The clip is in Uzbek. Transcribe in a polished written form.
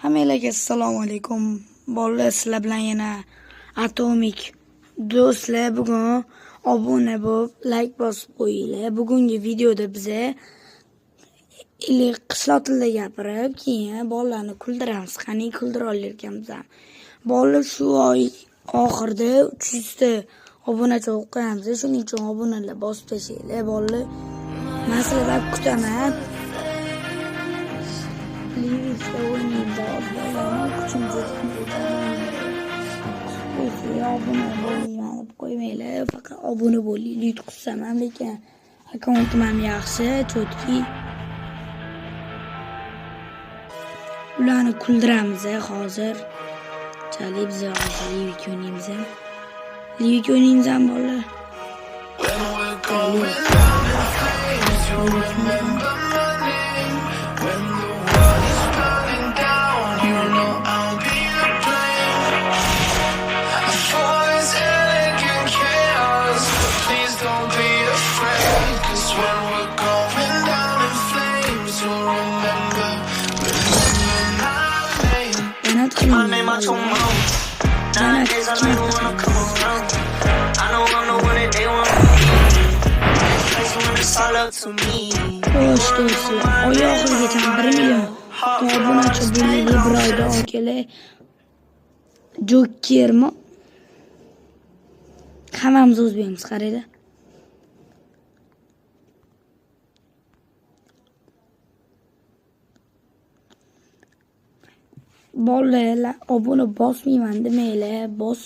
Hammalarga assalomu alaykum. Bolalar, sizlar bilan yana Atomik. Do'stlar, bugun obuna bo'lib, like bosib qo'yinglar. Bugungi videoda biza qishloq tilida gapirib, keyin bolalarni kuldiramiz. Qani kuldira olarkanmiz. Bolalar shu oy oxirida 300 ta obunachi bo'lib qo'yamiz. Shuning uchun obunalar bosib tashlaylar. Bolalar, men sizlardan kutaman. Livisda o'ynaymiz. Obuna bo'lmayman deb qo'ymanglar. Faqat obuna bo'ling. Yutqizsam ham, lekin akkauntim ham yaxshi, chotki. Ularni kuldiramiz hozir. Chali biz hozir livik o'ynaymiz. Livik o'ynaymiz ham bolalar. My name out your mouth. Nowadays I really wanna come around. I know I'm the one that they want to be. Cause when it's all up to me. Xo'sh do'stlar, oy oxirigacha 1 million obunachi bo'ldi bir oyda akalar. Jokermi? Hammamiz o'zbekmiz, qaranglar. Bolalar, obuna bosmayman demanglar, bos